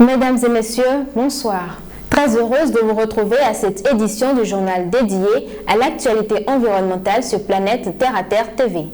Mesdames et messieurs, bonsoir. Très heureuse de vous retrouver à cette édition du journal dédié à l'actualité environnementale sur Planète Terre à Terre TV.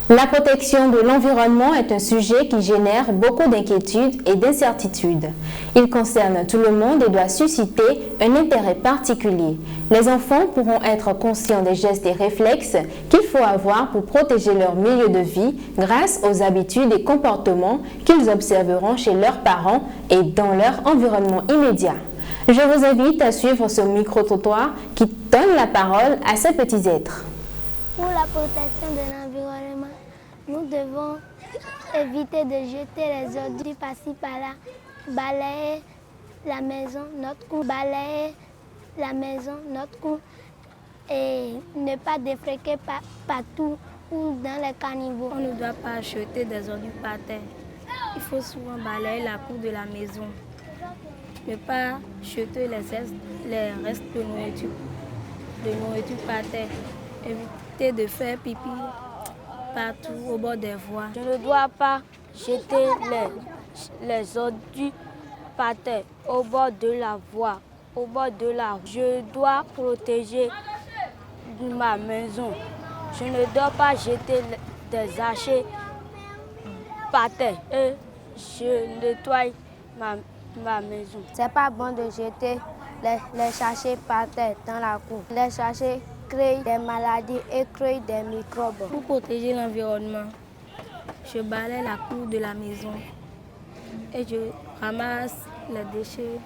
La protection de l'environnement est un sujet qui génère beaucoup d'inquiétudes et d'incertitudes. Il concerne tout le monde et doit susciter un intérêt particulier. Les enfants pourront être conscients des gestes et réflexes qu'il faut avoir pour protéger leur milieu de vie grâce aux habitudes et comportements qu'ils observeront chez leurs parents et dans leur environnement immédiat. Je vous invite à suivre ce micro-trottoir qui donne la parole à ces petits êtres. Pour la protection de l'environnement, nous devons éviter de jeter les ordures par-ci par-là, balayer la maison, notre cour, balayer la maison, notre cour et ne pas déféquer partout ou dans les caniveaux. On ne doit pas jeter des ordures par terre. Il faut souvent balayer la cour de la maison. Ne pas jeter les restes de nourriture par terre. Éviter de faire pipi partout au bord des voies. Je ne dois pas jeter les ordures par terre au bord de la voie, au bord de la rue. Je dois protéger ma maison. Je ne dois pas jeter des sachets par terre et je nettoie ma maison. C'est pas bon de jeter les sachets par terre dans la cour. Les sachets créent des maladies et créent des microbes. Pour protéger l'environnement, je balaye la cour de la maison et je ramasse les déchets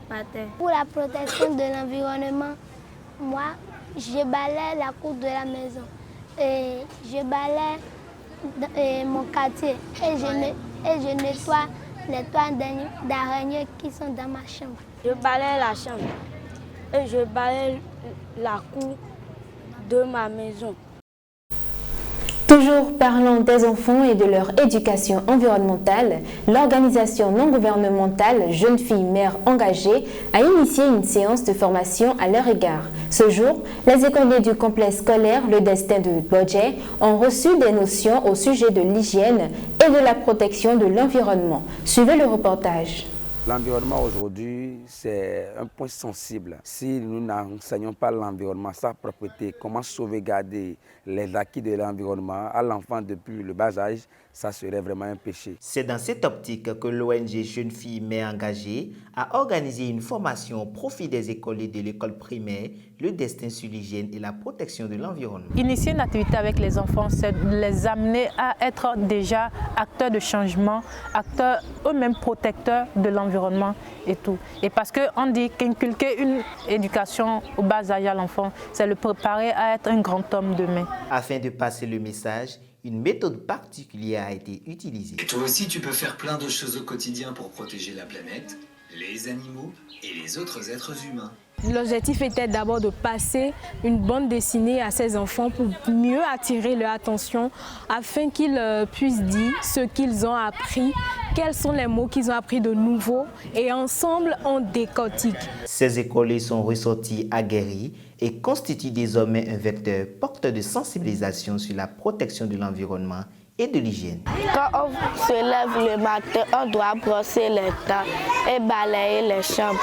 par terre. Pour la protection de l'environnement, moi, je balaye la cour de la maison et je balaye mon quartier et je nettoie les toits d'araignées qui sont dans ma chambre. Je balaye la chambre et je balaye la cour de ma maison. Toujours parlant des enfants et de leur éducation environnementale, l'organisation non gouvernementale Jeunes filles mères engagées a initié une séance de formation à leur égard. Ce jour, les écoliers du complexe scolaire Le Destin de Bodje ont reçu des notions au sujet de l'hygiène et de la protection de l'environnement. Suivez le reportage. L'environnement aujourd'hui, c'est un point sensible. Si nous n'enseignons pas l'environnement, sa propreté, comment sauvegarder les acquis de l'environnement à l'enfant depuis le bas âge, ça serait vraiment un péché. C'est dans cette optique que l'ONG Jeunes filles mères engagées a organisé une formation au profit des écoliers de l'école primaire, le destin sur l'hygiène et la protection de l'environnement. Initier une activité avec les enfants, c'est les amener à être déjà acteurs de changement, acteurs eux-mêmes protecteurs de l'environnement et tout. Et parce qu'on dit qu'inculquer une éducation au bas âge à l'enfant, c'est le préparer à être un grand homme demain. Afin de passer le message, une méthode particulière a été utilisée. Et toi aussi, tu peux faire plein de choses au quotidien pour protéger la planète, les animaux et les autres êtres humains. L'objectif était d'abord de passer une bande dessinée à ces enfants pour mieux attirer leur attention afin qu'ils puissent dire ce qu'ils ont appris, quels sont les mots qu'ils ont appris de nouveau et ensemble on décortique. Ces écoliers sont ressortis aguerris et constituent désormais un vecteur porteur de sensibilisation sur la protection de l'environnement et de l'hygiène. Quand on se lève le matin, on doit brosser les dents et balayer les chambres.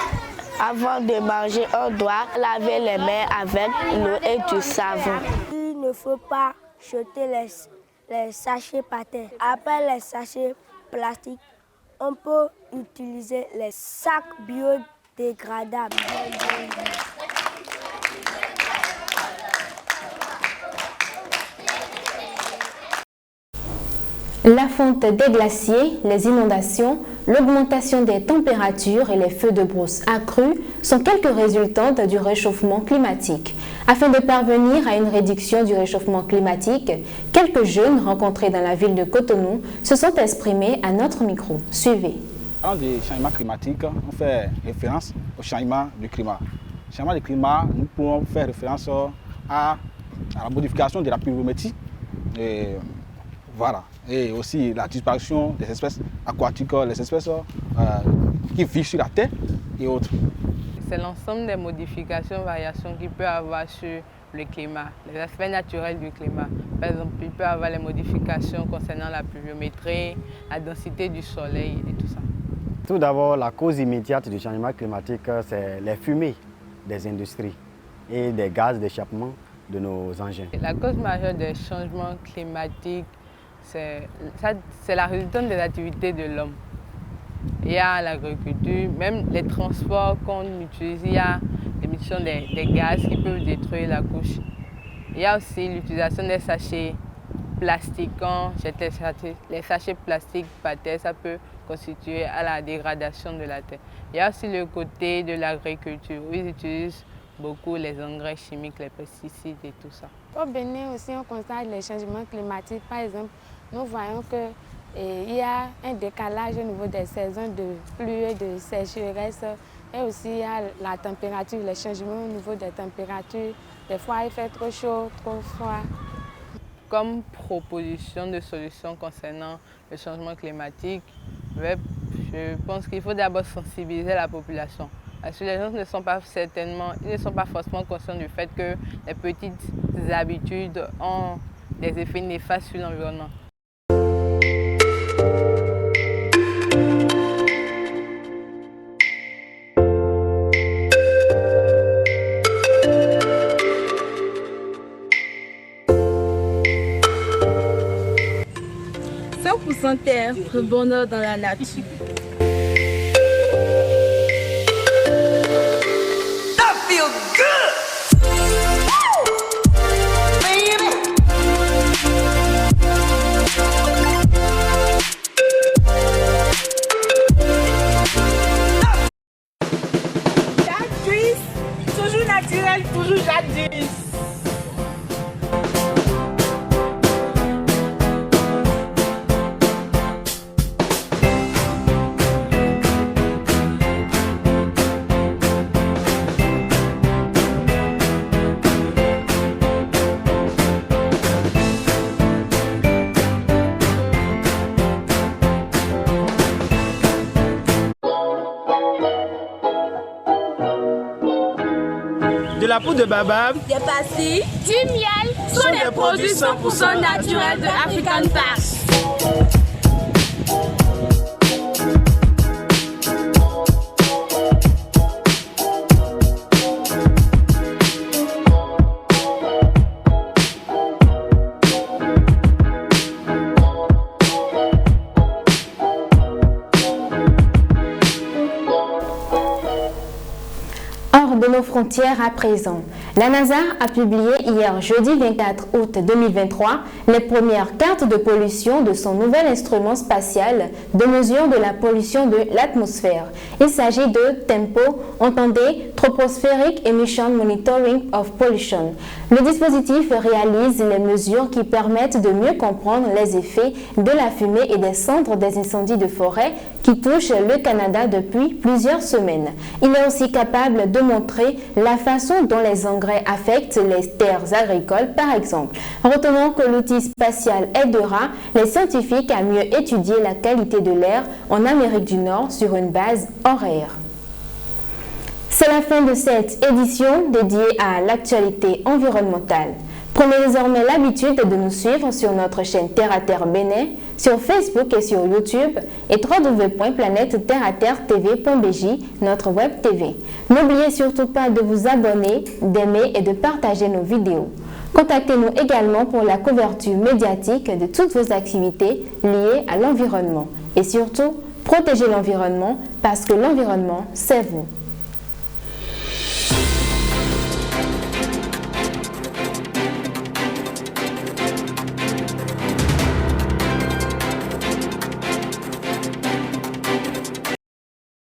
Avant de manger, on doit laver les mains avec l'eau et du savon. Il ne faut pas jeter les sachets par terre. Après les sachets plastiques, on peut utiliser les sacs biodégradables. La fonte des glaciers, les inondations, l'augmentation des températures et les feux de brousse accrus sont quelques résultantes du réchauffement climatique. Afin de parvenir à une réduction du réchauffement climatique, quelques jeunes rencontrés dans la ville de Cotonou se sont exprimés à notre micro. Suivez. Dans le changement climatique, on fait référence au changement du climat. Le changement du climat, nous pouvons faire référence à la modification de la pluviométrie. Voilà. Et aussi la disparition des espèces aquatiques, les espèces qui vivent sur la terre et autres. C'est l'ensemble des modifications, variations qu'il peut y avoir sur le climat, les aspects naturels du climat. Par exemple, il peut y avoir les modifications concernant la pluviométrie, la densité du soleil et tout ça. Tout d'abord, la cause immédiate du changement climatique, c'est les fumées des industries et des gaz d'échappement de nos engins. La cause majeure des changements climatiques, c'est la résultante des activités de l'homme. Il y a l'agriculture, même les transports qu'on utilise, il y a l'émission des gaz qui peuvent détruire la couche. Il y a aussi l'utilisation des sachets plastiques. Quand jette les sachets plastiques par terre, ça peut constituer à la dégradation de la terre. Il y a aussi le côté de l'agriculture où ils utilisent beaucoup les engrais chimiques, les pesticides et tout ça. Au Bénin aussi, on constate les changements climatiques. Par exemple, nous voyons qu'il y a un décalage au niveau des saisons de pluie et de sécheresse. Et aussi, il y a la température, les changements au niveau des températures. Des fois, il fait trop chaud, trop froid. Comme proposition de solution concernant le changement climatique, je pense qu'il faut d'abord sensibiliser la population. Parce que les gens ne sont pas forcément conscients du fait que les petites habitudes ont des effets néfastes sur l'environnement. Terre, le bonheur dans la nature. That feels good. Baby. Jadis, toujours naturel, toujours jadis. De la poudre de baobab, des pastilles, du miel sont des produits 100% naturels de African Parks. Hors de nos frontières à présent, la NASA a publié hier jeudi 24 août 2023 les premières cartes de pollution de son nouvel instrument spatial de mesure de la pollution de l'atmosphère. Il s'agit de TEMPO, entendez Tropospheric Emission Monitoring of Pollution. Le dispositif réalise les mesures qui permettent de mieux comprendre les effets de la fumée et des cendres des incendies de forêt qui touchent le Canada depuis plusieurs semaines. Il est aussi capable de montrer la façon dont les engrais affectent les terres agricoles, par exemple. Retenons que l'outil spatial aidera les scientifiques à mieux étudier la qualité de l'air en Amérique du Nord sur une base horaire. C'est la fin de cette édition dédiée à l'actualité environnementale. Prenez désormais l'habitude de nous suivre sur notre chaîne Terre à Terre Bénin, sur Facebook et sur YouTube et www.planète-terre-à-terre-tv.bj, notre web TV. N'oubliez surtout pas de vous abonner, d'aimer et de partager nos vidéos. Contactez-nous également pour la couverture médiatique de toutes vos activités liées à l'environnement. Et surtout, protégez l'environnement parce que l'environnement, c'est vous.